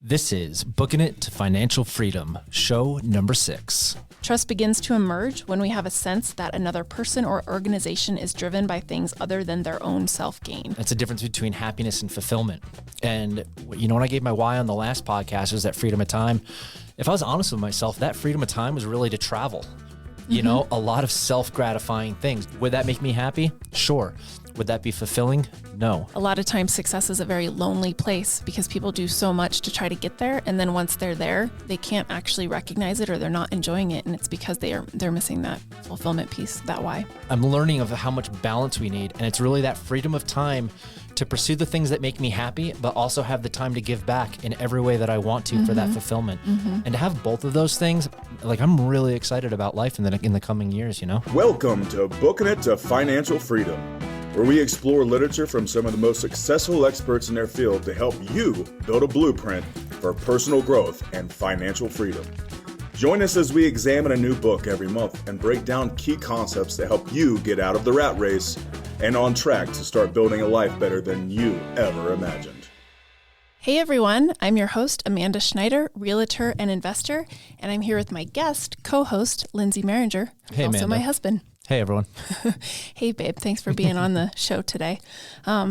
This is Booking It to Financial Freedom, show number 6. Trust begins to emerge when we have a sense that another person or organization is driven by things other than their own self-gain. That's the difference between happiness and fulfillment. And, when I gave my why on the last podcast, was that freedom of time. If I was honest with myself, that freedom of time was really to travel. A lot of self-gratifying things. Would that make me happy? Sure. Would that be fulfilling? No. A lot of times success is a very lonely place because people do so much to try to get there. And then once they're there, they can't actually recognize it or they're not enjoying it. And it's because they're missing that fulfillment piece, that why. I'm learning of how much balance we need. And it's really that freedom of time to pursue the things that make me happy, but also have the time to give back in every way that I want to for that fulfillment. And to have both of those things, I'm really excited about life in the coming years, Welcome to Booking It to Financial Freedom, where we explore literature from some of the most successful experts in their field to help you build a blueprint for personal growth and financial freedom. Join us as we examine a new book every month and break down key concepts to help you get out of the rat race and on track to start building a life better than you ever imagined. Hey everyone, I'm your host, Amanda Schneider, realtor and investor, and I'm here with my guest, co-host, Lindsay Maringer, hey, also Amanda. my husband. Hey, everyone. Hey, babe. Thanks for being on the show today.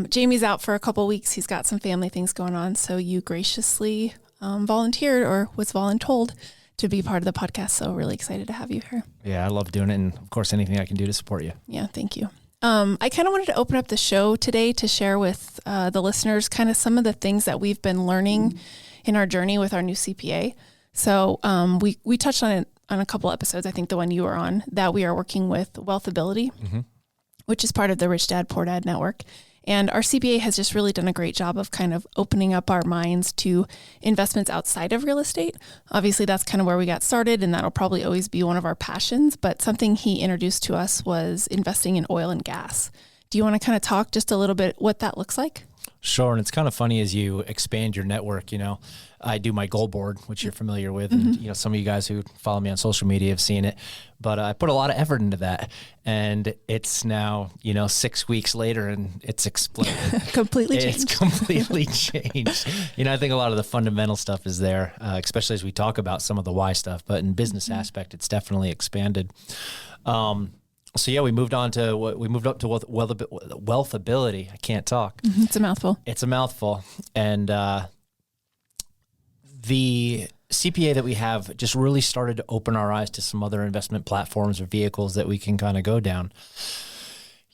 Jamie's out for a couple weeks. He's got some family things going on, so you graciously volunteered or was voluntold to be part of the podcast, so really excited to have you here. Yeah, I love doing it, and of course, anything I can do to support you. Yeah, thank you. I kind of wanted to open up the show today to share with the listeners kind of some of the things that we've been learning in our journey with our new CPA. So we touched on it on a couple episodes, I think the one you were on, that we are working with Wealthability, which is part of the Rich Dad, Poor Dad network. And our CPA has just really done a great job of kind of opening up our minds to investments outside of real estate. Obviously, that's kind of where we got started, and that'll probably always be one of our passions. But something he introduced to us was investing in oil and gas. Do you want to kind of talk just a little bit what that looks like? Sure. And it's kind of funny as you expand your network, I do my goal board, which you're familiar with. And, some of you guys who follow me on social media have seen it, but I put a lot of effort into that, and it's now, 6 weeks later and it's exploded. Completely changed. It's completely changed. I think a lot of the fundamental stuff is there, especially as we talk about some of the why stuff, but in business aspect, it's definitely expanded. So yeah, we moved up to Wealthability. I can't talk. It's a mouthful. It's a mouthful. And the CPA that we have just really started to open our eyes to some other investment platforms or vehicles that we can kind of go down.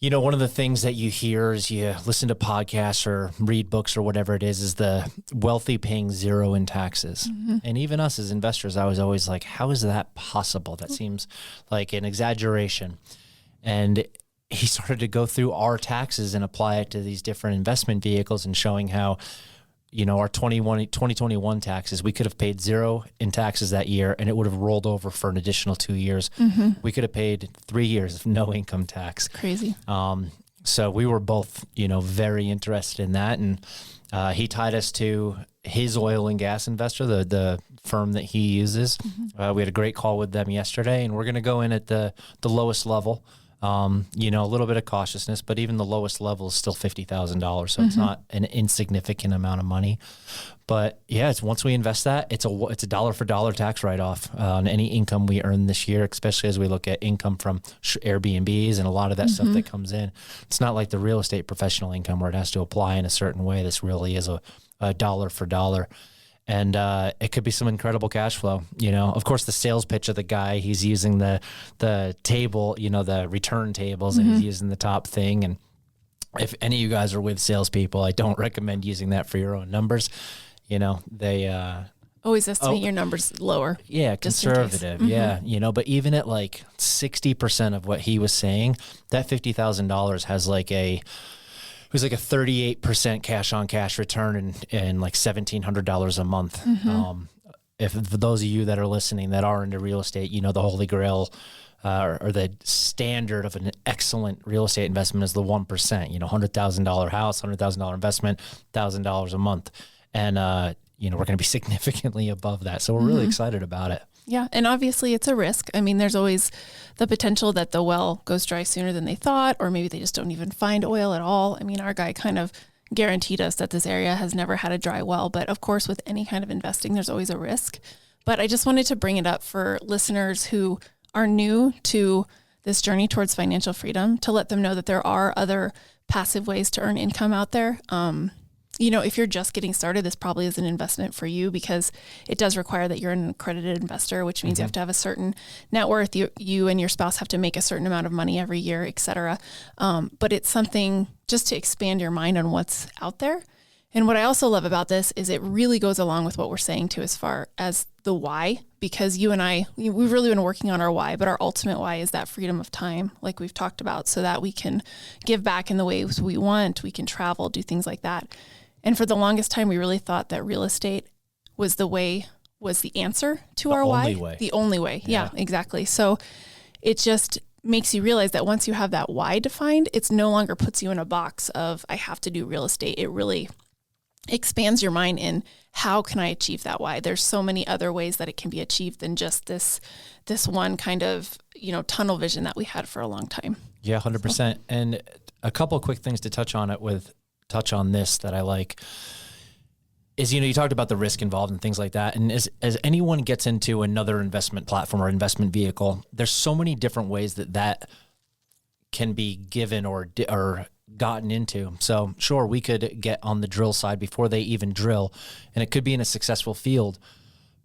One of the things that you hear as you listen to podcasts or read books or whatever it is the wealthy paying zero in taxes. And even us as investors, I was always like, how is that possible? That seems like an exaggeration. And he started to go through our taxes and apply it to these different investment vehicles and showing how, our 2021 taxes, we could have paid zero in taxes that year and it would have rolled over for an additional 2 years. We could have paid 3 years of no income tax. Crazy. So we were both, very interested in that. And he tied us to his oil and gas investor, the firm that he uses. We had a great call with them yesterday, and we're going to go in at the lowest level. A little bit of cautiousness, but even the lowest level is still $50,000. So it's not an insignificant amount of money. But yeah, once we invest that, it's a dollar for dollar tax write-off on any income we earn this year, especially as we look at income from Airbnbs and a lot of that stuff that comes in. It's not like the real estate professional income where it has to apply in a certain way. This really is a dollar for dollar. And it could be some incredible cash flow. Of course, the sales pitch of the guy, he's using the table, the return tables, and he's using the top thing. And if any of you guys are with salespeople, I don't recommend using that for your own numbers. They always estimate your numbers lower. Yeah, conservative. Yeah, but even at like 60% of what he was saying, that $50,000 has it was like a 38% cash on cash return and like $1,700 a month. If for those of you that are listening that are into real estate, the holy grail or the standard of an excellent real estate investment is the 1%, $100,000 house, $100,000 investment, $1,000 a month. And, we're going to be significantly above that. So we're really excited about it. Yeah. And obviously it's a risk. I mean, there's always the potential that the well goes dry sooner than they thought, or maybe they just don't even find oil at all. I mean, our guy kind of guaranteed us that this area has never had a dry well. But of course, with any kind of investing, there's always a risk. But I just wanted to bring it up for listeners who are new to this journey towards financial freedom, to let them know that there are other passive ways to earn income out there. If you're just getting started, this probably is an investment for you, because it does require that you're an accredited investor, which means you have to have a certain net worth. You and your spouse have to make a certain amount of money every year, et cetera. But it's something just to expand your mind on what's out there. And what I also love about this is it really goes along with what we're saying too, as far as the why, because you and I, we've really been working on our why, but our ultimate why is that freedom of time, like we've talked about, so that we can give back in the ways we want, we can travel, do things like that. And for the longest time, we really thought that real estate was the answer to our why. The only way. Yeah, exactly. So it just makes you realize that once you have that why defined, it's no longer puts you in a box of, I have to do real estate. It really expands your mind in, how can I achieve that why? There's so many other ways that it can be achieved than just this one kind of, tunnel vision that we had for a long time. Yeah, 100%. So. And a couple of quick things to touch on this that I like is, you talked about the risk involved and things like that. And as anyone gets into another investment platform or investment vehicle, there's so many different ways that can be given or gotten into. So sure, we could get on the drill side before they even drill, and it could be in a successful field.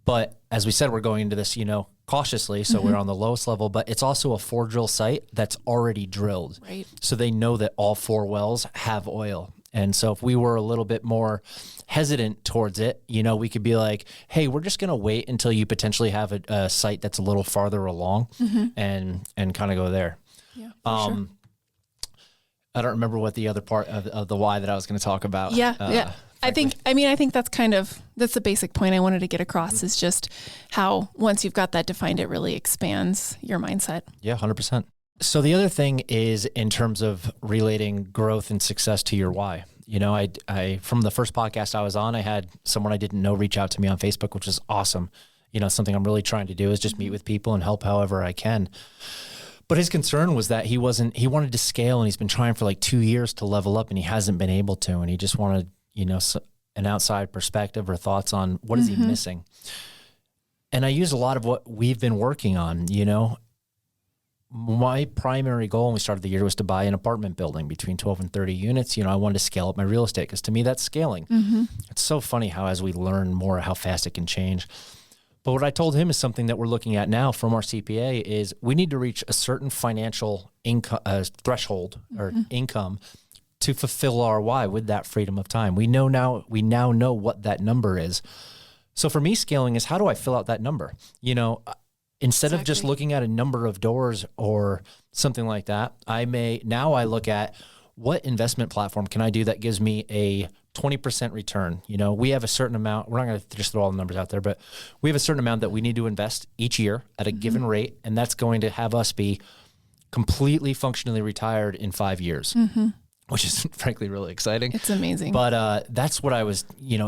But as we said, we're going into this, cautiously. So we're on the lowest level, but it's also a 4-drill site that's already drilled. Right. So they know that all 4 wells have oil. And so if we were a little bit more hesitant towards it, we could be like, hey, we're just going to wait until you potentially have a site that's a little farther along and kind of go there. Yeah, sure. I don't remember what the other part of the why that I was going to talk about. Yeah. I think that's the basic point I wanted to get across, is just how once you've got that defined, it really expands your mindset. Yeah, 100%. So the other thing is in terms of relating growth and success to your why. I from the first podcast I was on, I had someone I didn't know reach out to me on Facebook, which is awesome. Something I'm really trying to do is just meet with people and help however I can. But his concern was that he wanted to scale, and he's been trying for like 2 years to level up, and he hasn't been able to. And he just wanted, an outside perspective or thoughts on what is he missing. And I use a lot of what we've been working on. My primary goal when we started the year was to buy an apartment building between 12 and 30 units. I wanted to scale up my real estate, because to me, that's scaling. It's so funny how, as we learn more, how fast it can change. But what I told him is something that we're looking at now from our CPA is we need to reach a certain financial income threshold or income to fulfill our why with that freedom of time. We now know what that number is. So for me, scaling is, how do I fill out that number? Instead of just looking at a number of doors or something like that, I look at what investment platform can I do that gives me a 20% return. We have a certain amount. We're not going to just throw all the numbers out there, but we have a certain amount that we need to invest each year at a given rate. And that's going to have us be completely functionally retired in 5 years, which is frankly really exciting. It's amazing. But that's what I was,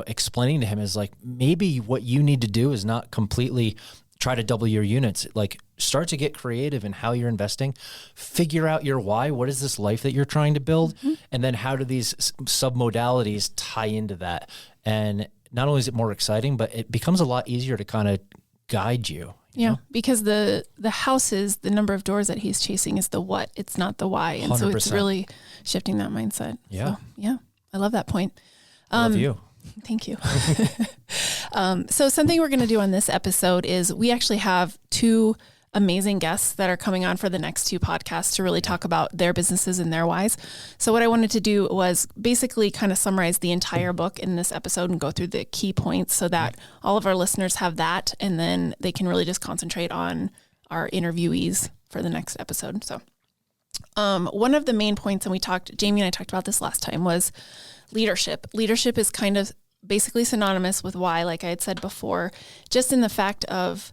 explaining to him, is like, maybe what you need to do is not completely try to double your units. Like, start to get creative in how you're investing, figure out your why. What is this life that you're trying to build? And then how do these submodalities tie into that? And not only is it more exciting, but it becomes a lot easier to kind of guide you. Yeah, because the houses, the number of doors that he's chasing is the what, it's not the why. And 100%. So it's really shifting that mindset. Yeah. So, yeah, I love that point. Love you. Thank you. So something we're going to do on this episode is we actually have 2 amazing guests that are coming on for the next 2 podcasts to really talk about their businesses and their whys. So what I wanted to do was basically kind of summarize the entire book in this episode and go through the key points so that all of our listeners have that, and then they can really just concentrate on our interviewees for the next episode. So one of the main points, and Jamie and I talked about this last time, was leadership. Leadership is kind of basically synonymous with why, like I had said before, just in the fact of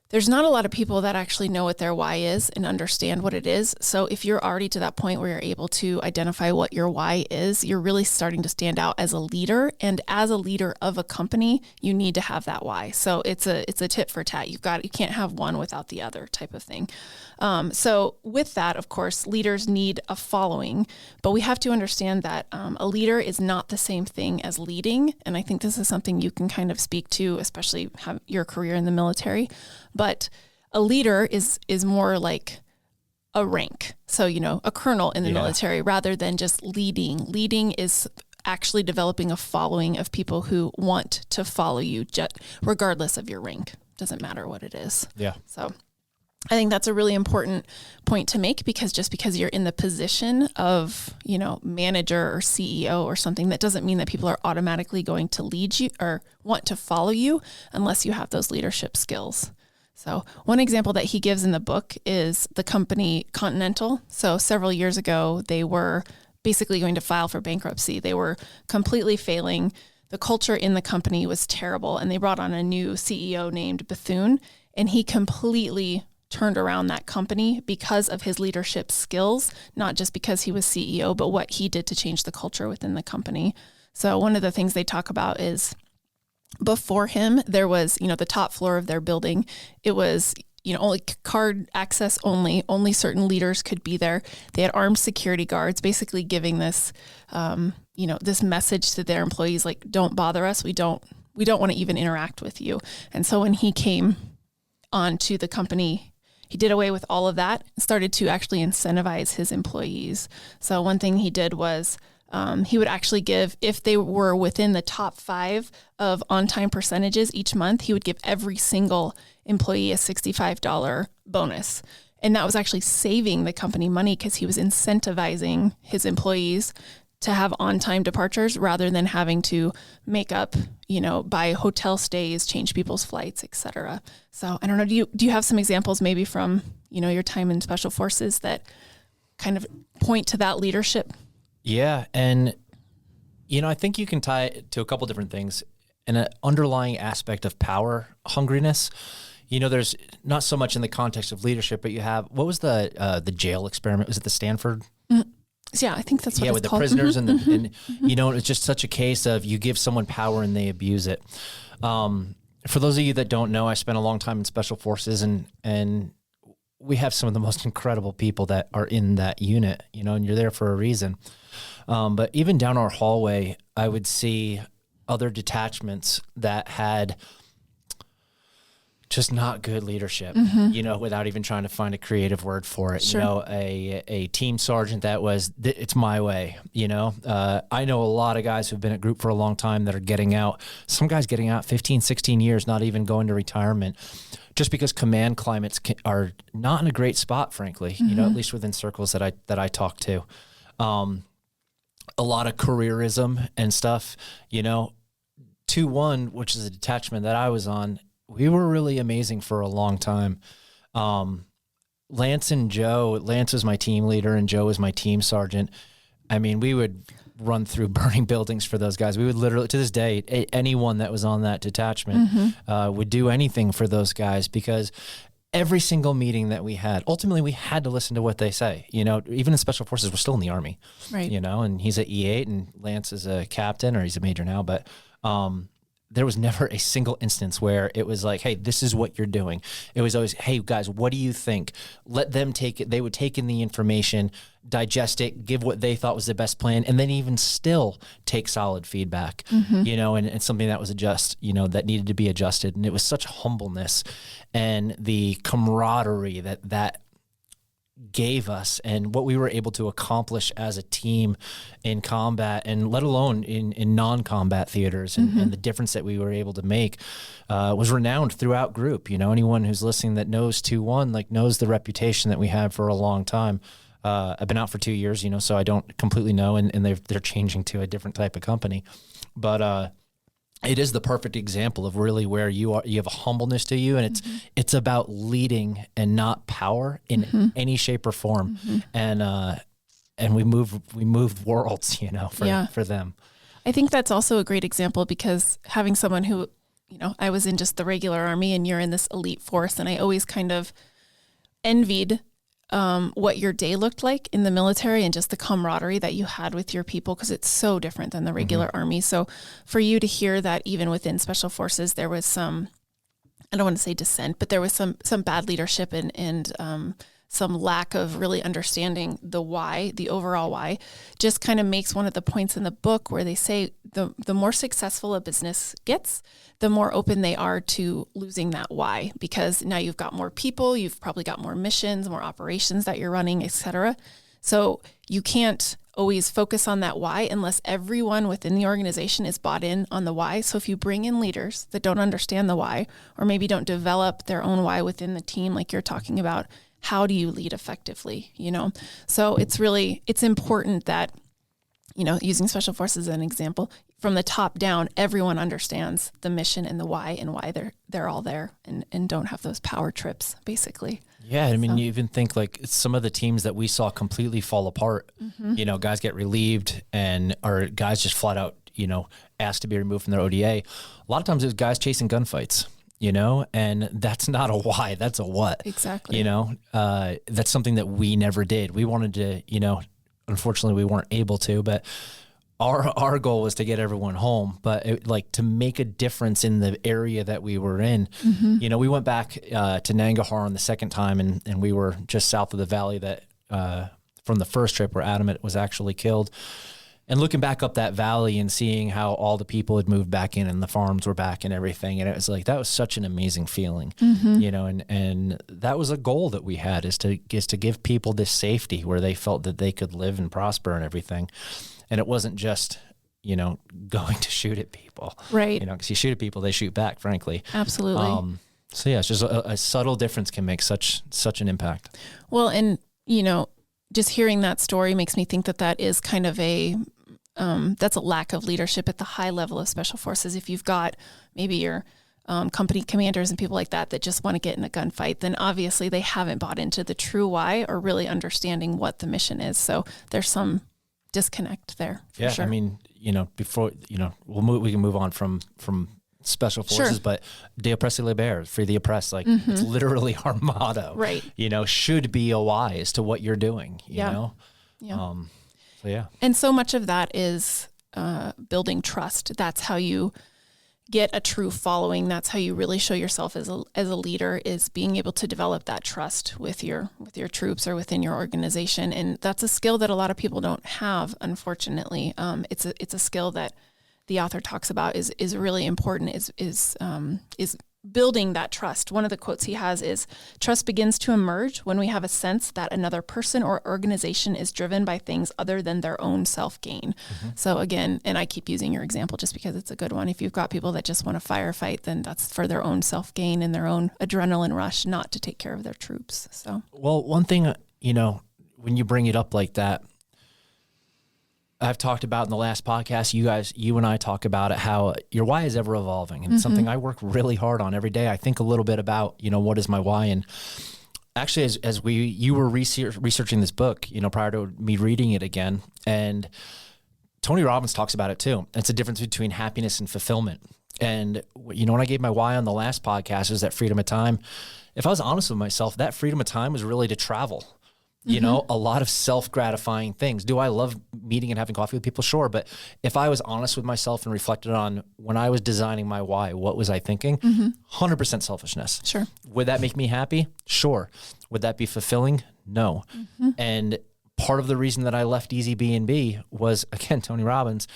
there's not a lot of people that actually know what their why is and understand what it is. So if you're already to that point where you're able to identify what your why is, you're really starting to stand out as a leader. And as a leader of a company, you need to have that why. So it's a tit for tat. You can't have one without the other type of thing. So with that, of course, leaders need a following, but we have to understand that a leader is not the same thing as leading. And I think this is something you can kind of speak to, especially have your career in the military. But a leader is more like a rank. So, a colonel in the military rather than just leading. Leading is actually developing a following of people who want to follow you regardless of your rank. Doesn't matter what it is. Yeah. So I think that's a really important point to make, because just because you're in the position of, manager or CEO or something, that doesn't mean that people are automatically going to lead you or want to follow you unless you have those leadership skills. So one example that he gives in the book is the company Continental. So several years ago, they were basically going to file for bankruptcy. They were completely failing. The culture in the company was terrible, and they brought on a new CEO named Bethune, and he completely turned around that company because of his leadership skills, not just because he was CEO, but what he did to change the culture within the company. So one of the things they talk about is before him, there was, the top floor of their building. It was, only card access only certain leaders could be there. They had armed security guards basically giving this, this message to their employees, like, don't bother us. We don't want to even interact with you. And so when he came onto the company, he did away with all of that and started to actually incentivize his employees. So one thing he did was he would actually give, if they were within the top 5 of on-time percentages each month, he would give every single employee a $65 bonus. And that was actually saving the company money because he was incentivizing his employees to have on-time departures rather than having to make up, buy hotel stays, change people's flights, et cetera. So I don't know, do you have some examples maybe from, your time in Special Forces that kind of point to that leadership? Yeah. And, I think you can tie it to a couple different things. And an underlying aspect of power hungriness, there's not so much in the context of leadership, but you have, what was the jail experiment? Was it the Stanford? Yeah, I think that's what it's with the called. prisoners and it's just such a case of you give someone power and they abuse it. For those of you that don't know, I spent a long time in Special Forces and we have some of the most incredible people that are in that unit, and you're there for a reason. But even down our hallway, I would see other detachments that had just not good leadership, without even trying to find a creative word for it. Sure. A team sergeant that was, it's my way, I know a lot of guys who've been at group for a long time that are getting out. Some guys getting out 15, 16 years, not even going to retirement, just because command climates are not in a great spot, frankly, at least within circles that I talk to. A lot of careerism and stuff, 2-1, which is a detachment that I was on, we were really amazing for a long time. Lance was my team leader and Joe was my team sergeant. I mean, we would run through burning buildings for those guys. We would literally, to this day, anyone that was on that detachment would do anything for those guys, because every single meeting that we had, ultimately we had to listen to what they say. Even in Special Forces, we're still in the Army, right? And he's at E8 and Lance is a captain, or he's a major now, but there was never a single instance where it was like, hey, this is what you're doing. It was always, hey, guys, what do you think? Let them take it. They would take in the information, digest it, give what they thought was the best plan, and then even still take solid feedback, and something that was that needed to be adjusted. And it was such humbleness and the camaraderie that gave us and what we were able to accomplish as a team in combat, and let alone in non-combat theaters, and the difference that we were able to make was renowned throughout group. Anyone who's listening that knows 2-1 knows the reputation that we had for a long time. I've been out for 2 years, so I don't completely know, and they're changing to a different type of company, but it is the perfect example of really where you have a humbleness to you, and it's about leading and not power in any shape or form. And we moved worlds, for them. I think that's also a great example, because having someone who I was in just the regular Army and you're in this elite force. And I always kind of envied what your day looked like in the military and just the camaraderie that you had with your people, because it's so different than the regular Army. So for you to hear that even within Special Forces, there was some, I don't want to say dissent, but there was some bad leadership and some lack of really understanding the why, the overall why, just kind of makes one of the points in the book where they say the more successful a business gets, the more open they are to losing that why, because now you've got more people, you've probably got more missions, more operations that you're running, et cetera. So you can't always focus on that why unless everyone within the organization is bought in on the why. So if you bring in leaders that don't understand the why, or maybe don't develop their own why within the team, like you're talking about, how do you lead effectively? So it's important that, using Special Forces as an example, from the top down, everyone understands the mission and the why and why they're all there and don't have those power trips, basically. Yeah, I mean, you even think like some of the teams that we saw completely fall apart, guys get relieved or guys just flat out, asked to be removed from their ODA. A lot of times it was guys chasing gunfights. And that's not a why, that's a what. Exactly. That's something that we never did. We wanted to, unfortunately we weren't able to, but our goal was to get everyone home, but to make a difference in the area that we were in. We went back to Nangarhar on the second time and we were just south of the valley that from the first trip where Adam was actually killed. And looking back up that valley and seeing how all the people had moved back in and the farms were back and everything. And it was like, that was such an amazing feeling, and that was a goal that we had is to give people this safety where they felt that they could live and prosper and everything. And it wasn't just, going to shoot at people. Right. Because you shoot at people, they shoot back, frankly. Absolutely. So yeah, it's just a subtle difference can make such an impact. Well, and, just hearing that story makes me think that is kind of that's a lack of leadership at the high level of Special Forces. If you've got maybe your company commanders and people like that just want to get in a gunfight, then obviously they haven't bought into the true why or really understanding what the mission is. So there's some disconnect there. For sure. I mean, before, we can move on from Special Forces, sure. But De oppresse liber, free the oppressed, it's literally our motto, right? Should be a why as to what you're doing, you know? Yeah. So yeah. And so much of that is building trust. That's how you get a true following. That's how you really show yourself as a leader, is being able to develop that trust with your troops or within your organization. And that's a skill that a lot of people don't have, unfortunately. It's a skill that the author talks about is really important, is building that trust. One of the quotes he has is, "Trust begins to emerge when we have a sense that another person or organization is driven by things other than their own self-gain." So again, and I keep using your example just because it's a good one. If you've got people that just want to firefight, then that's for their own self-gain and their own adrenaline rush, not to take care of their troops. So, well, one thing, when you bring it up like that, I've talked about in the last podcast, you and I talk about it, how your why is ever evolving, and something I work really hard on every day. I think a little bit about, what is my why? And actually, as you were researching this book, prior to me reading it again, and Tony Robbins talks about it too. It's a difference between happiness and fulfillment. And, when I gave my why on the last podcast, is that freedom of time. If I was honest with myself, that freedom of time was really to travel. A lot of self-gratifying things. Do I love meeting and having coffee with people? Sure. But if I was honest with myself and reflected on when I was designing my why, what was I thinking? 100% selfishness. Sure. Would that make me happy? Sure. Would that be fulfilling? No. And part of the reason that I left Easy B&B was, again, Tony Robbins.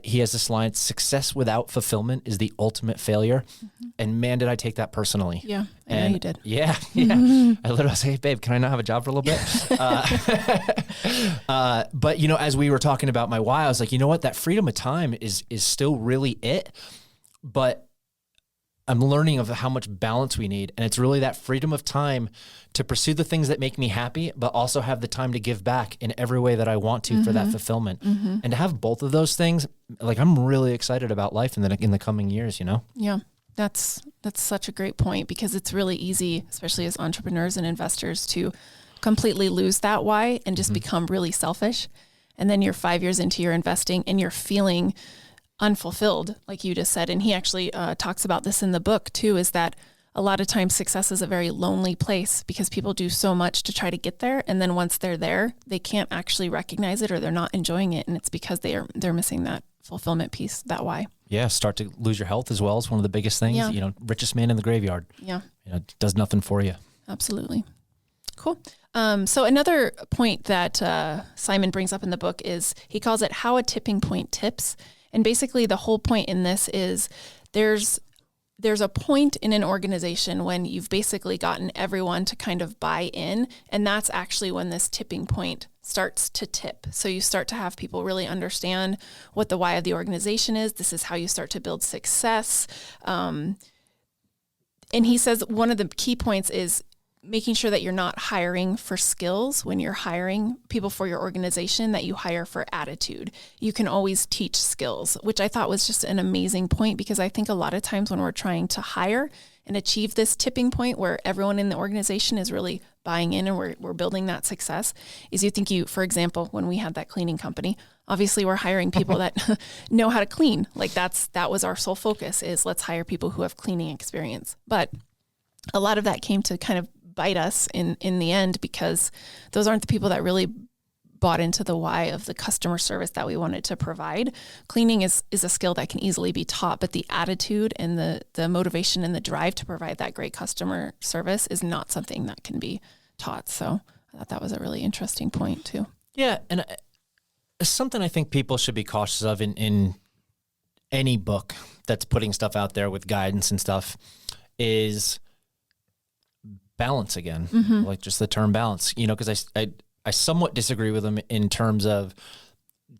He has this line, "Success without fulfillment is the ultimate failure." And man, did I take that personally. Yeah, I know you did. Yeah. I literally was, "Hey, babe, can I not have a job for a little bit?" But, as we were talking about my why, I was like, you know what? That freedom of time is still really it. But I'm learning of how much balance we need. And it's really that freedom of time to pursue the things that make me happy, but also have the time to give back in every way that I want to for that fulfillment. And to have both of those things, I'm really excited about life in the coming years, Yeah. That's such a great point, because it's really easy, especially as entrepreneurs and investors, to completely lose that why and just become really selfish. And then you're 5 years into your investing and you're feeling unfulfilled, like you just said. And he actually talks about this in the book too, is that a lot of times success is a very lonely place because people do so much to try to get there. And then once they're there, they can't actually recognize it or they're not enjoying it. And it's because they're missing that fulfillment piece, that why. Yeah. Start to lose your health as well is one of the biggest things, Yeah. Richest man in the graveyard. Yeah. Does nothing for you. Absolutely. Cool. So another point that Simon brings up in the book is he calls it how a tipping point tips. And basically the whole point in this is there's a point in an organization when you've basically gotten everyone to kind of buy in. And that's actually when this tipping point starts to tip. So you start to have people really understand what the why of the organization is. This is how you start to build success. And he says one of the key points is making sure that you're not hiring for skills when you're hiring people for your organization, that you hire for attitude. You can always teach skills, which I thought was just an amazing point, because I think a lot of times when we're trying to hire and achieve this tipping point where everyone in the organization is really buying in and we're building that success, is for example, when we had that cleaning company, obviously we're hiring people that know how to clean. Like that was our sole focus, is let's hire people who have cleaning experience. But a lot of that came to kind of bite us in the end, because those aren't the people that really bought into the why of the customer service that we wanted to provide. Cleaning is a skill that can easily be taught, but the attitude and the motivation and the drive to provide that great customer service is not something that can be taught. So I thought that was a really interesting point too. Yeah. And something I think people should be cautious of in any book that's putting stuff out there with guidance and stuff is balance again, like just the term balance, because I somewhat disagree with them in terms of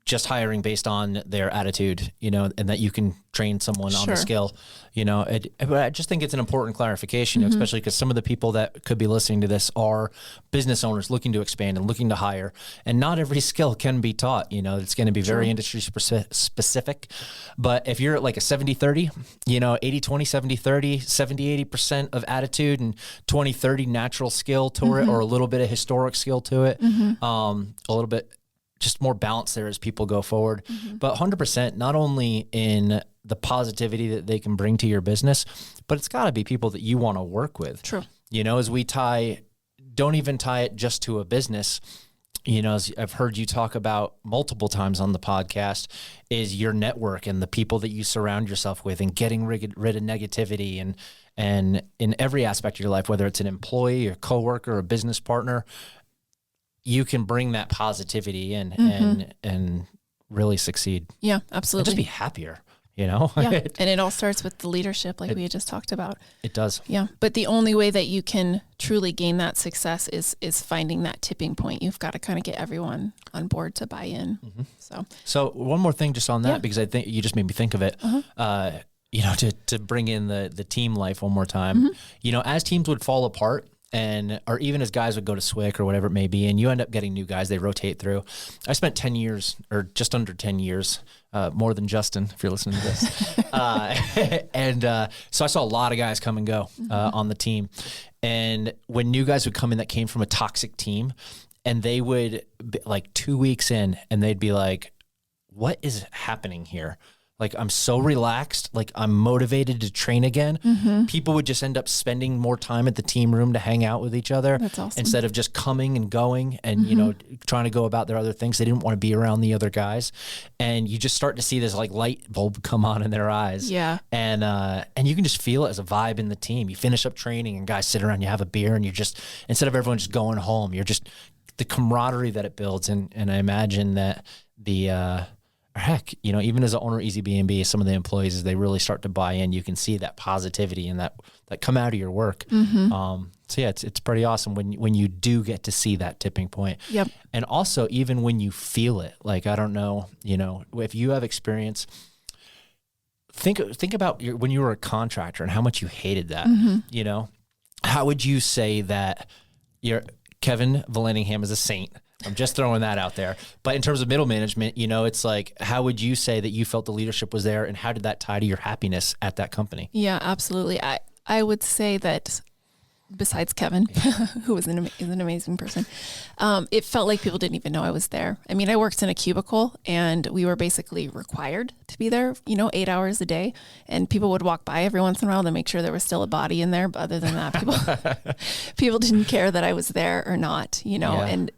just hiring based on their attitude, and that you can train someone on the skill, but I just think it's an important clarification, especially because some of the people that could be listening to this are business owners looking to expand and looking to hire, and not every skill can be taught. It's going to be very industry specific, but if you're at like a 70-30, 80-20, 70-30, 70-80% of attitude and 20-30 natural skill to it, or a little bit of historic skill to it, a little bit just more balance there as people go forward, but 100%, not only in the positivity that they can bring to your business, but it's got to be people that you want to work with. True. As we don't even tie it just to a business, as I've heard you talk about multiple times on the podcast, is your network and the people that you surround yourself with, and getting rid of negativity and in every aspect of your life, whether it's an employee, a coworker, a business partner, you can bring that positivity in and really succeed. Yeah, absolutely. And just be happier, Yeah. And it all starts with the leadership, like we had just talked about. It does. Yeah. But the only way that you can truly gain that success is finding that tipping point. You've got to kind of get everyone on board to buy in. So one more thing just on that, because I think you just made me think of it. To bring in the team life one more time, as teams would fall apart, or even as guys would go to SWIC or whatever it may be, and you end up getting new guys, they rotate through. I spent 10 years, or just under 10 years, more than Justin, if you're listening to this. So I saw a lot of guys come and go on the team. And when new guys would come in that came from a toxic team, and they would be like 2 weeks in, and they'd be like, what is happening here? Like, I'm so relaxed, like I'm motivated to train again. People would just end up spending more time at the team room to hang out with each other. That's awesome. Instead of just coming and going and, trying to go about their other things. They didn't want to be around the other guys. And you just start to see this like light bulb come on in their eyes. Yeah. And you can just feel it as a vibe in the team. You finish up training and guys sit around, you have a beer, and you're just, instead of everyone just going home, you're just, the camaraderie that it builds. And I imagine that heck, even as an owner of Easy B&B, some of the employees, as they really start to buy in, you can see that positivity and that come out of your work. So yeah, it's pretty awesome when you do get to see that tipping point. Yep. And also, even when you feel it, like, I don't know, if you have experience, think about when you were a contractor and how much you hated that. How would you say that Kevin Vallandigham is a saint? I'm just throwing that out there. But in terms of middle management, it's like, how would you say that you felt the leadership was there, and how did that tie to your happiness at that company? Yeah, absolutely. I would say that besides Kevin, who is an amazing person, it felt like people didn't even know I was there. I mean, I worked in a cubicle and we were basically required to be there, 8 hours a day. And people would walk by every once in a while to make sure there was still a body in there. But other than that, people didn't care that I was there or not, and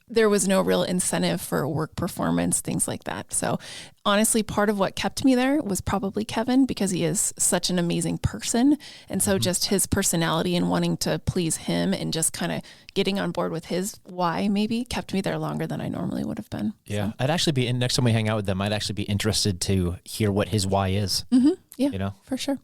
there was no real incentive for work performance, things like that. So honestly, part of what kept me there was probably Kevin, because he is such an amazing person. And so just his personality and wanting to please him and just kind of getting on board with his why maybe kept me there longer than I normally would have been. Yeah. So. I'd actually be, next time we hang out with them, I'd actually be interested to hear what his why is. Mm-hmm. Yeah, for sure.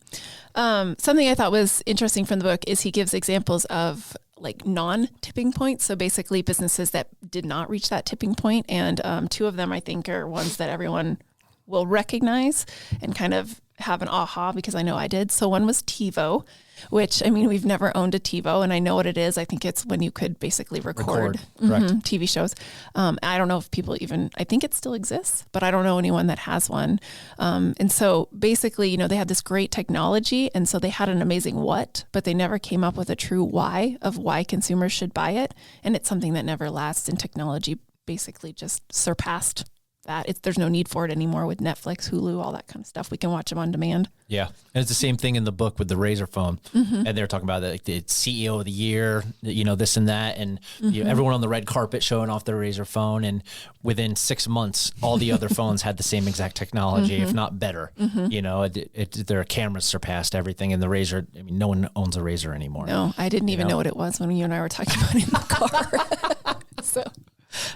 Something I thought was interesting from the book is he gives examples of like non-tipping points. So basically businesses that did not reach that tipping point. And two of them I think are ones that everyone will recognize and kind of have an aha, because I know I did. So one was TiVo, which, I mean, we've never owned a TiVo and I know what it is. I think it's when you could basically record TV shows. I don't know if people I think it still exists, but I don't know anyone that has one. And so basically, they had this great technology. And so they had an amazing what, but they never came up with a true why of why consumers should buy it. And it's something that never lasts, and technology basically just surpassed that. There's no need for it anymore with Netflix, Hulu, all that kind of stuff. We can watch them on demand. Yeah. And it's the same thing in the book with the Razr phone. And they're talking about like the CEO of the year, this and that. And everyone on the red carpet showing off their Razr phone. And within 6 months, all the other phones had the same exact technology, if not better. Their cameras surpassed everything. And the Razr, I mean, no one owns a Razr anymore. No, I didn't even know what it was when you and I were talking about it in the car. So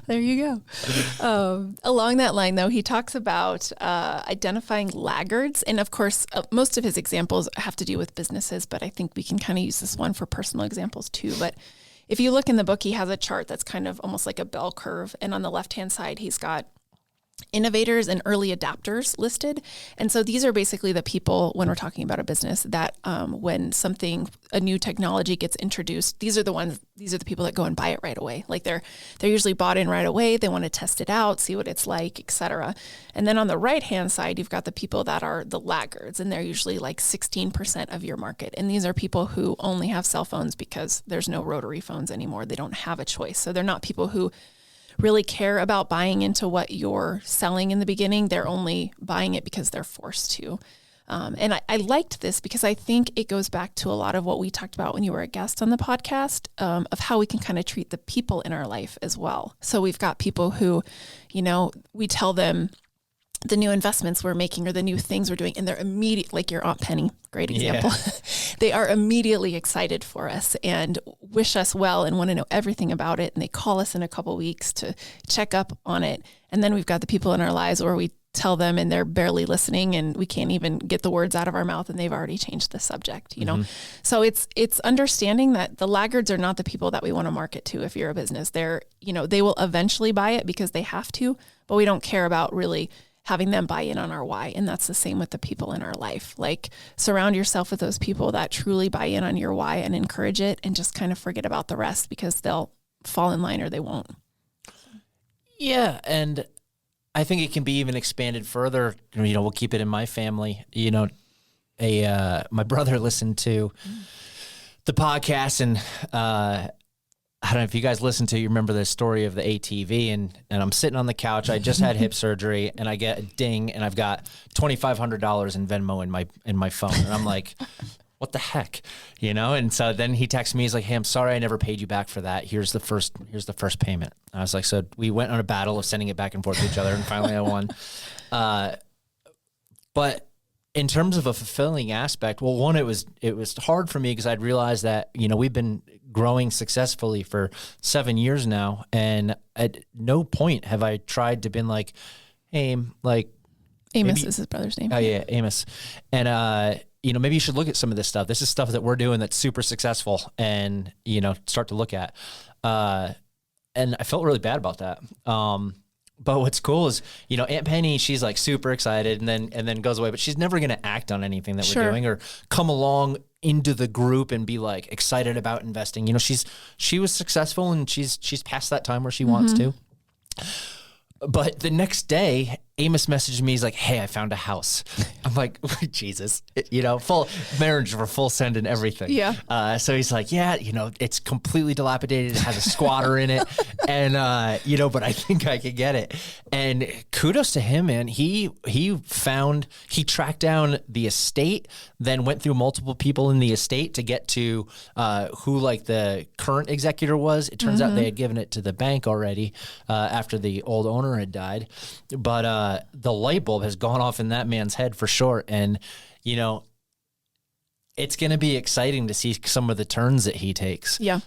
there you go. Along that line, though, he talks about identifying laggards. And of course, most of his examples have to do with businesses, but I think we can kind of use this one for personal examples too. But if you look in the book, he has a chart that's kind of almost like a bell curve. And on the left-hand side, he's got innovators and early adapters listed. And so these are basically the people, when we're talking about a business, that when a new technology gets introduced, these are the people that go and buy it right away. Like they're usually bought in right away. They want to test it out, see what it's like, et cetera. And then on the right-hand side, you've got the people that are the laggards, and they're usually like 16% of your market. And these are people who only have cell phones because there's no rotary phones anymore. They don't have a choice. So they're not people who really care about buying into what you're selling in the beginning. They're only buying it because they're forced to. And I liked this because I think it goes back to a lot of what we talked about when you were a guest on the podcast, of how we can kind of treat the people in our life as well. So we've got people who, we tell them the new investments we're making or the new things we're doing, and they're immediate, like your Aunt Penny, great example. Yeah. They are immediately excited for us and wish us well and want to know everything about it. And they call us in a couple weeks to check up on it. And then we've got the people in our lives where we tell them and they're barely listening and we can't even get the words out of our mouth and they've already changed the subject, So it's understanding that the laggards are not the people that we want to market to. If you're a business, they're, they will eventually buy it because they have to, but we don't care about really having them buy in on our why. And that's the same with the people in our life. Like, surround yourself with those people that truly buy in on your why and encourage it, and just kind of forget about the rest because they'll fall in line or they won't. Yeah. And I think it can be even expanded further. We'll keep it in my family. My brother listened to the podcast, and I don't know if you guys listen to, you remember the story of the ATV, and I'm sitting on the couch. I just had hip surgery, and I get a ding, and I've got $2,500 in Venmo in my phone, and I'm like, what the heck, And so then he texts me. He's like, "Hey, I'm sorry I never paid you back for that. Here's the first payment." I was like, so we went on a battle of sending it back and forth to each other, and finally I won. But in terms of a fulfilling aspect, well, one, it was hard for me because I'd realized that, we've been growing successfully for 7 years now. And at no point have I tried to been like, hey, like Amos is his brother's name. Oh yeah. Amos. And, maybe you should look at some of this stuff. This is stuff that we're doing that's super successful, and, start to look at, and I felt really bad about that. But what's cool is, Aunt Penny, she's like super excited and then goes away, but she's never going to act on anything that we're doing or come along into the group and be like excited about investing. She was successful and she's past that time where she wants to. But the next day, Amos messaged me. He's like, hey, I found a house. I'm like, Jesus, full marriage for full send and everything. Yeah. So he's like, yeah, it's completely dilapidated. It has a squatter in it. And, but I think I could get it. And kudos to him, man. He tracked down the estate, then went through multiple people in the estate to get to who like the current executor was. It turns out they had given it to the bank already after the old owner had died. But the light bulb has gone off in that man's head for sure. And, it's going to be exciting to see some of the turns that he takes. Yeah.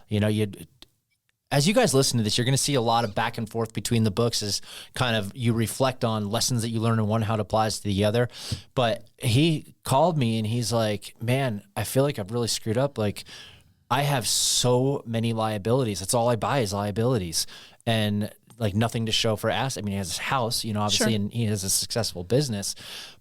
As you guys listen to this, you're going to see a lot of back and forth between the books as kind of you reflect on lessons that you learn in one, how it applies to the other. But he called me and he's like, man, I feel like I've really screwed up. Like, I have so many liabilities. That's all I buy is liabilities. And like nothing to show for assets. I mean, he has his house, obviously, Sure. and he has a successful business,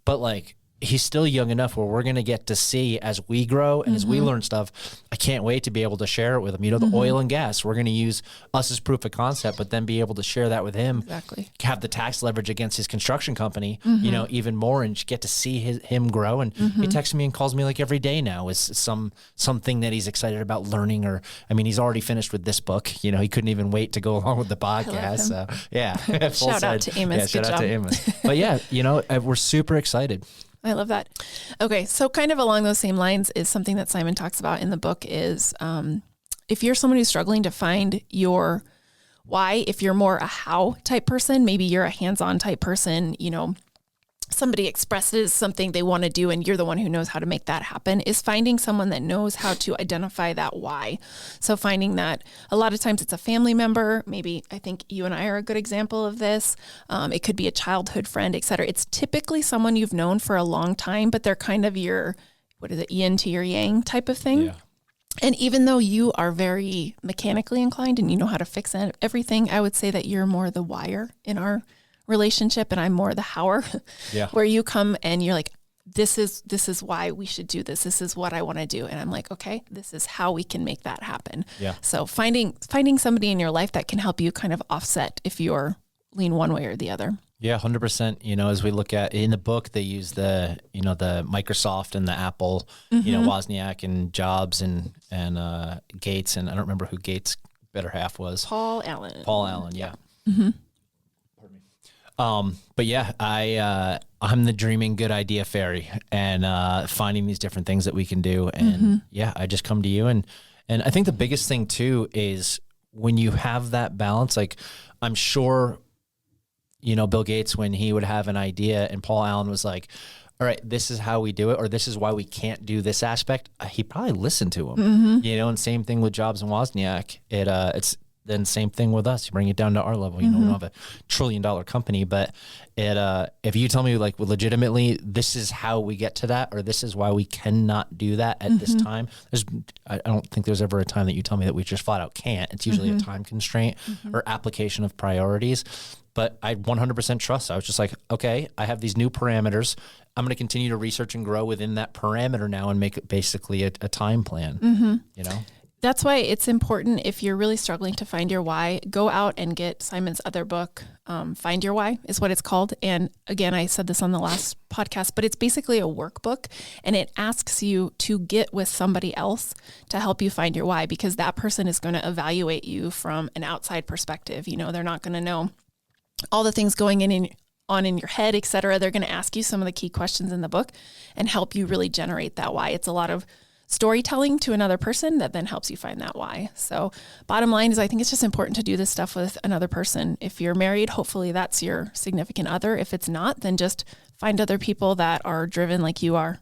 but like he's still young enough where we're going to get to see as we grow and as we learn stuff. I can't wait to be able to share it with him. The oil and gas, we're going to use us as proof of concept, but then be able to share that with him. Exactly. Have the tax leverage against his construction company, even more, and get to see him grow. And he texts me and calls me like every day now is something that he's excited about learning. Or, I mean, he's already finished with this book. He couldn't even wait to go along with the podcast. So yeah. Shout out to Amos. Yeah, shout out to Amos. But yeah, we're super excited. I love that. Okay. So kind of along those same lines is something that Simon talks about in the book is if you're someone who's struggling to find your why, if you're more a how type person, maybe you're a hands-on type person, somebody expresses something they want to do and you're the one who knows how to make that happen, is finding someone that knows how to identify that why. So finding that a lot of times it's a family member. Maybe I think you and I are a good example of this. It could be a childhood friend, et cetera. It's typically someone you've known for a long time, but they're kind of your, yin to your yang type of thing. Yeah. And even though you are very mechanically inclined and you know how to fix everything, I would say that you're more the wire in our relationship and I'm more the hower. Yeah. Where you come and you're like, this is why we should do this. This is what I want to do. And I'm like, okay, this is how we can make that happen. Yeah. So finding somebody in your life that can help you kind of offset if you're lean one way or the other. Yeah, 100%. As we look at in the book, they use the Microsoft and the Apple, Wozniak and Jobs and Gates. And I don't remember who Gates' better half was. Paul Allen. Yeah. Mm-hmm. But yeah, I'm the dreaming good idea fairy and finding these different things that we can do. And yeah, I just come to you. And I think the biggest thing too is when you have that balance, like I'm sure, Bill Gates, when he would have an idea and Paul Allen was like, all right, this is how we do it, or this is why we can't do this aspect. He probably listened to him, and same thing with Jobs and Wozniak. It's then same thing with us. You bring it down to our level. We don't have a $1 trillion company, but if you tell me like legitimately, this is how we get to that, or this is why we cannot do that at this time. I don't think there's ever a time that you tell me that we just flat out can't. It's usually a time constraint or application of priorities. But I 100% trust. I was just like, okay, I have these new parameters. I'm going to continue to research and grow within that parameter now and make it basically a time plan, That's why it's important if you're really struggling to find your why, go out and get Simon's other book, Find Your Why is what it's called. And again, I said this on the last podcast, but it's basically a workbook and it asks you to get with somebody else to help you find your why, because that person is going to evaluate you from an outside perspective. They're not going to know all the things going on in your head, et cetera. They're going to ask you some of the key questions in the book and help you really generate that why. It's a lot of storytelling to another person that then helps you find that why. So bottom line is I think it's just important to do this stuff with another person. If you're married, hopefully that's your significant other. If it's not, then just find other people that are driven like you are.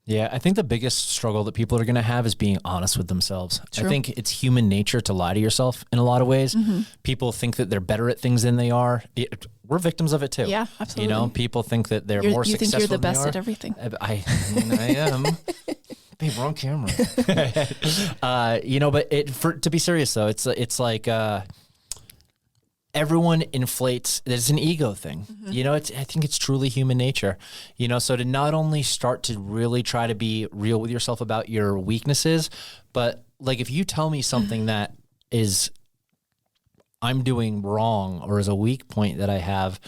Yeah, I think the biggest struggle that people are going to have is being honest with themselves. True. I think it's human nature to lie to yourself in a lot of ways. People think that they're better at things than they are. We're victims of it too. Yeah, absolutely. People think that they're more successful You think you're the than best they are. at everything. I am. Babe, we're on camera. But to be serious though, it's like everyone inflates. There's an ego thing. I think it's truly human nature. So to not only start to really try to be real with yourself about your weaknesses, but like if you tell me something that is I'm doing wrong or is a weak point that I have,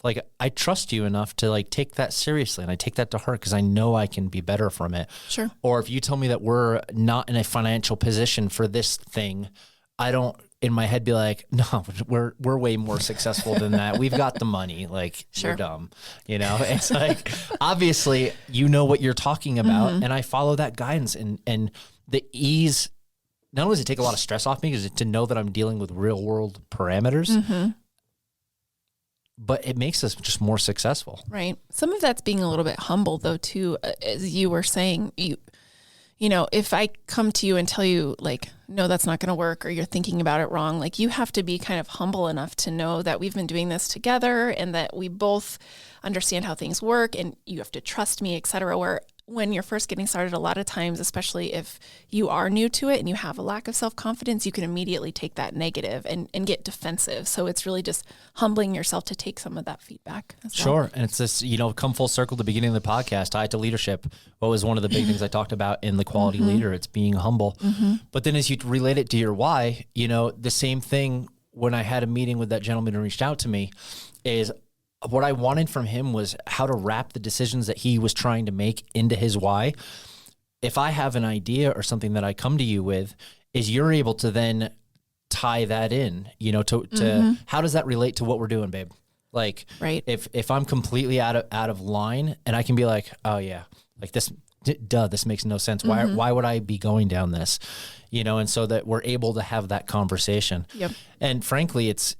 like, I trust you enough to like take that seriously, and I take that to heart because I know I can be better from it. Sure. Or if you tell me that we're not in a financial position for this thing, I don't in my head be like, no, we're way more successful than that. We've got the money. Like, Sure. You're dumb. You know, it's like, obviously you know what you're talking about. And I follow that guidance, and the ease, not only does it take a lot of stress off me because to know that I'm dealing with real world parameters, but it makes us just more successful. Right. Some of that's being a little bit humble though, too, as you were saying, you know, if I come to you and tell you like, no, that's not going to work, or you're thinking about it wrong, like you have to be kind of humble enough to know that we've been doing this together and that we both understand how things work, and you have to trust me, et cetera. Where when you're first getting started, a lot of times, especially if you are new to it and you have a lack of self-confidence, you can immediately take that negative and get defensive. So it's really just humbling yourself to take some of that feedback as well. Sure. And it's this, you know, come full circle to the beginning of the podcast, tied to leadership. What was one of the big things I talked about in the quality leader? It's being humble. But then as you relate it to your why, you know, the same thing when I had a meeting with that gentleman who reached out to me is what I wanted from him was how to wrap the decisions that he was trying to make into his why. If I have an idea or something that I come to you with, is you're able to then tie that in, you know, to how does that relate to what we're doing, babe? Like, Right. if I'm completely out of line, and I can be like, oh yeah, like this makes no sense. Why would I be going down this? You know, and so that we're able to have that conversation. Yep. And frankly, it's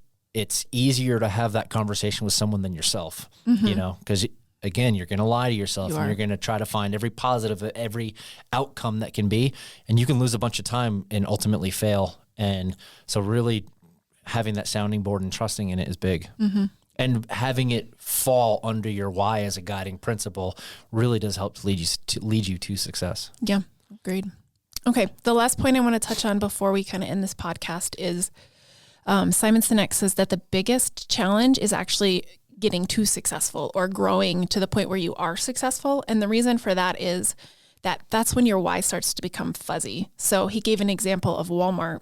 easier to have that conversation with someone than yourself, you know, because again, you're going to lie to yourself and you're going to try to find every positive, every outcome that can be, and you can lose a bunch of time and ultimately fail. And so really having that sounding board and trusting in it is big. And having it fall under your why as a guiding principle really does help to lead you to success. Yeah, agreed. Okay, the last point I want to touch on before we kind of end this podcast is Simon Sinek says that the biggest challenge is actually getting too successful or growing to the point where you are successful. And the reason for that is that's when your why starts to become fuzzy. So he gave an example of Walmart,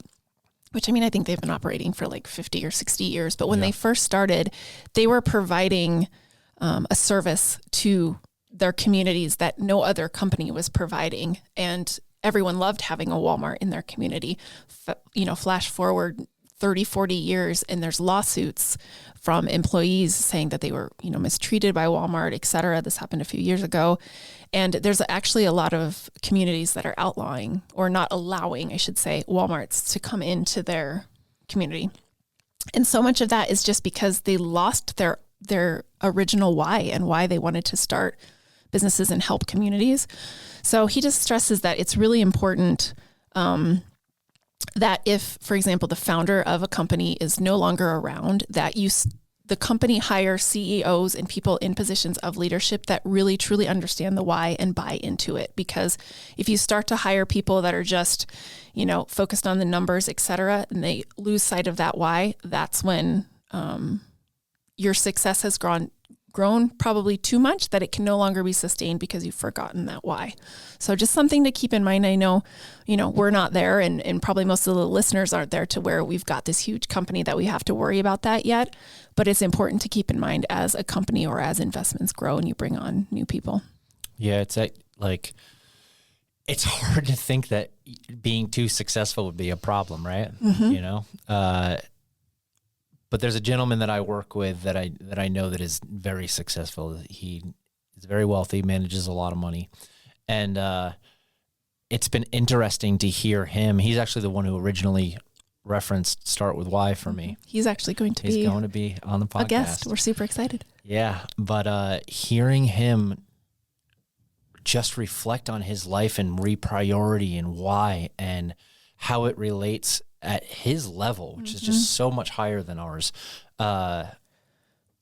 which I mean, I think they've been operating for like 50 or 60 years. But when they first started, they were providing a service to their communities that no other company was providing. And everyone loved having a Walmart in their community. You know, flash forward 30, 40 years, and there's lawsuits from employees saying that they were, you know, mistreated by Walmart, et cetera. This happened a few years ago. And there's actually a lot of communities that are outlawing, or not allowing, I should say, Walmarts to come into their community. And so much of that is just because they lost their original why and why they wanted to start businesses and help communities. So he just stresses that it's really important that if, for example, the founder of a company is no longer around, that the company hire CEOs and people in positions of leadership that really truly understand the why and buy into it. Because if you start to hire people that are just, you know, focused on the numbers, et cetera, and they lose sight of that why, that's when your success has grown probably too much that it can no longer be sustained because you've forgotten that why. So just something to keep in mind. I know, you know, we're not there, and probably most of the listeners aren't there to where we've got this huge company that we have to worry about that yet, but it's important to keep in mind as a company or as investments grow and you bring on new people. Yeah. It's like, it's hard to think that being too successful would be a problem, right? You know, but there's a gentleman that I work with that I know that is very successful. He is very wealthy, manages a lot of money. And it's been interesting to hear him. He's actually the one who originally referenced Start With Why for me. He's actually going to be on the podcast. A guest. We're super excited. Yeah. But hearing him just reflect on his life and repriority and why and how it relates at his level, which is just so much higher than ours, and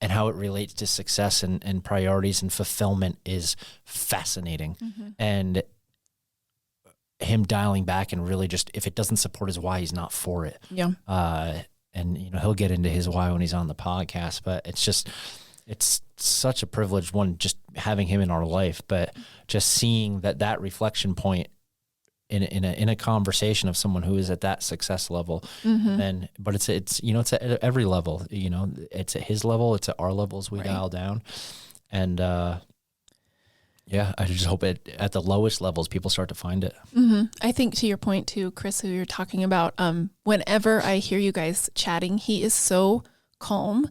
how it relates to success and priorities and fulfillment is fascinating. And him dialing back and really just, if it doesn't support his why, he's not for it. Yeah. And, you know, he'll get into his why when he's on the podcast, but it's such a privileged one, just having him in our life, but just seeing that reflection point in a conversation of someone who is at that success level, then, but it's it's at every level, it's at his level, it's at our levels, we dial down. And, I just hope at the lowest levels, people start to find it. I think to your point too, Chris, who you're talking about, whenever I hear you guys chatting, he is so calm,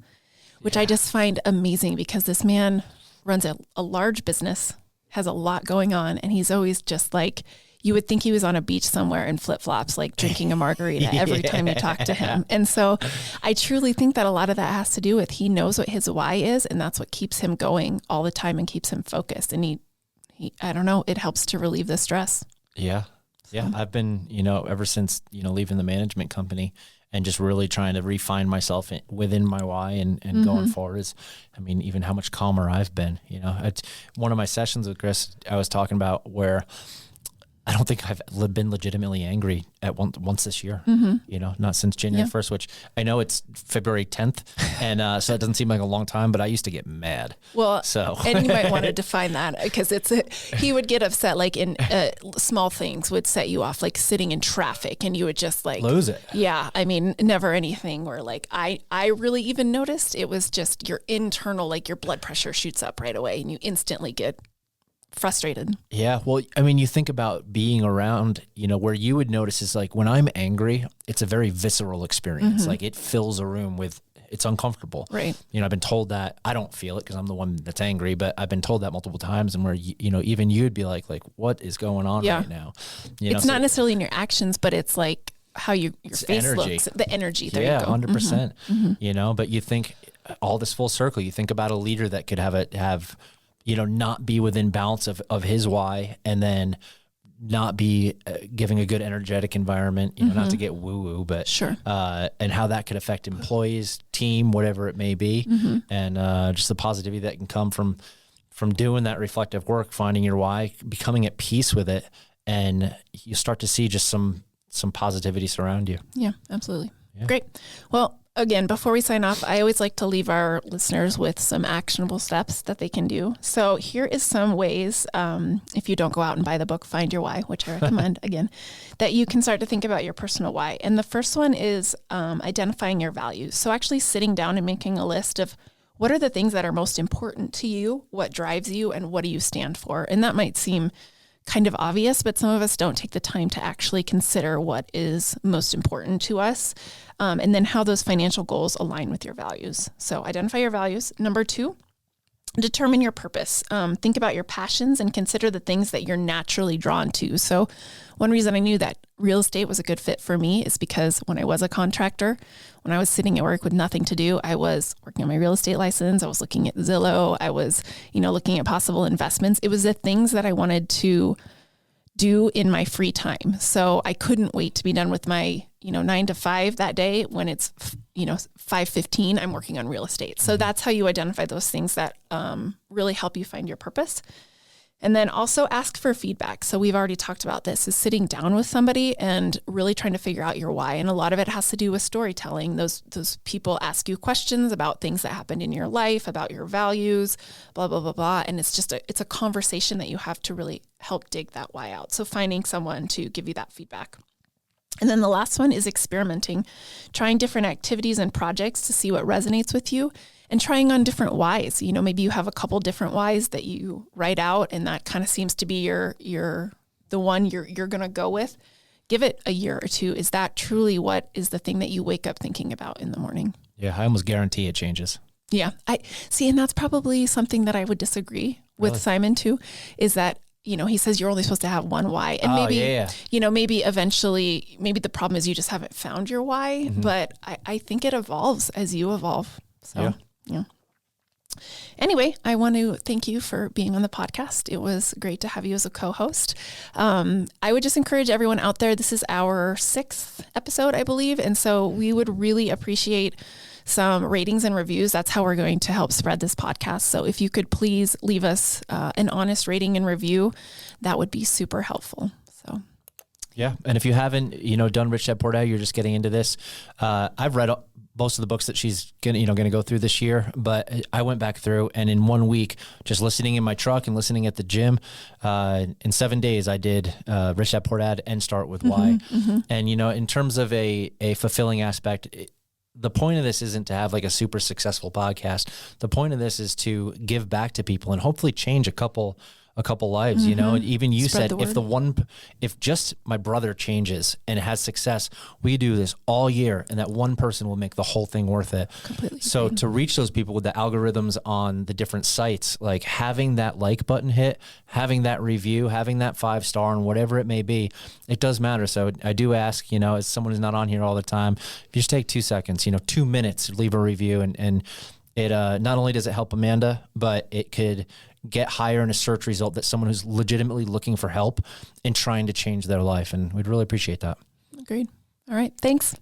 which I just find amazing, because this man runs a large business, has a lot going on, and he's always just like, you would think he was on a beach somewhere in flip-flops, like drinking a margarita every time you talk to him. And so I truly think that a lot of that has to do with, he knows what his why is, and that's what keeps him going all the time and keeps him focused. And he I don't know, it helps to relieve the stress. Yeah. Yeah. I've been, ever since, leaving the management company and just really trying to refine myself within my why and going forward is, even how much calmer I've been. It's one of my sessions with Chris, I was talking about where I don't think I've been legitimately angry at once this year, not since January 1st, which I know it's February 10th. And so it doesn't seem like a long time, but I used to get mad. Well, and you might want to define that, because he would get upset, like in small things would set you off, like sitting in traffic, and you would just like lose it. Yeah. Never anything where like I really even noticed. It was just your internal, like your blood pressure shoots up right away and you instantly get frustrated. Yeah. Well, you think about being around, where you would notice is like when I'm angry, it's a very visceral experience. Like it fills a room it's uncomfortable. Right. I've been told that. I don't feel it because I'm the one that's angry, but I've been told that multiple times, and where, even you'd be like, what is going on right now? It's not necessarily in your actions, but it's like how your face looks, the energy. There you go. 100%, but you think all this full circle, you think about a leader that could have not be within balance of his why, and then not be giving a good energetic environment, not to get woo-woo, but sure. And how that could affect employees, team, whatever it may be. And just the positivity that can come from doing that reflective work, finding your why, becoming at peace with it. And you start to see just some positivity surround you. Yeah, absolutely. Yeah. Great. Well, again, before we sign off, I always like to leave our listeners with some actionable steps that they can do. So here is some ways, if you don't go out and buy the book, Find Your Why, which I recommend, again, that you can start to think about your personal why. And the first one is identifying your values. So actually sitting down and making a list of what are the things that are most important to you, what drives you, and what do you stand for? And that might seem kind of obvious, but some of us don't take the time to actually consider what is most important to us, and then how those financial goals align with your values. So identify your values. Number 2, determine your purpose. Think about your passions and consider the things that you're naturally drawn to. So one reason I knew that real estate was a good fit for me is because when I was a contractor, when I was sitting at work with nothing to do, I was working on my real estate license. I was looking at Zillow. I was, looking at possible investments. It was the things that I wanted to do in my free time. So I couldn't wait to be done with my, 9 to 5 that day. When it's, 5:15, I'm working on real estate. So that's how you identify those things that really help you find your purpose. And then also ask for feedback. So we've already talked about this, is sitting down with somebody and really trying to figure out your why. And a lot of it has to do with storytelling. Those people ask you questions about things that happened in your life, about your values, blah, blah, blah, blah. And it's just it's a conversation that you have to really help dig that why out. So finding someone to give you that feedback. And then the last one is experimenting, trying different activities and projects to see what resonates with you, and trying on different whys. Maybe you have a couple different whys that you write out, and that kind of seems to be the one you're going to go with. Give it a year or two. Is that truly what is the thing that you wake up thinking about in the morning? Yeah, I almost guarantee it changes. Yeah, I see. And that's probably something that I would disagree with Simon too, is that he says you're only supposed to have one why. And maybe eventually, maybe the problem is you just haven't found your why, but I think it evolves as you evolve. So, yeah. Anyway, I want to thank you for being on the podcast. It was great to have you as a co-host. I would just encourage everyone out there. This is our 6th episode, I believe. And so we would really appreciate some ratings and reviews. That's how we're going to help spread this podcast. So if you could please leave us an honest rating and review, that would be super helpful. So, yeah. And if you haven't, done Rich Dad Poor Dad, you're just getting into this. I've read most of the books that she's gonna go through this year. But I went back through, and in 1 week, just listening in my truck and listening at the gym, in 7 days, I did Rich Dad Poor Dad and Start With Why. And in terms of a fulfilling aspect, the point of this isn't to have like a super successful podcast. The point of this is to give back to people and hopefully change a couple lives, and even you Spread said, if just my brother changes and has success, we do this all year, and that one person will make the whole thing worth it. Completely So agreed. to reach those people with the algorithms on the different sites, like having that like button hit, having that review, having that 5-star and whatever it may be, it does matter. So I do ask, as someone who's not on here all the time, if you just take 2 seconds, 2 minutes, leave a review, and it not only does it help Amanda, but it could get higher in a search result that someone who's legitimately looking for help and trying to change their life. And we'd really appreciate that. Agreed. All right. Thanks.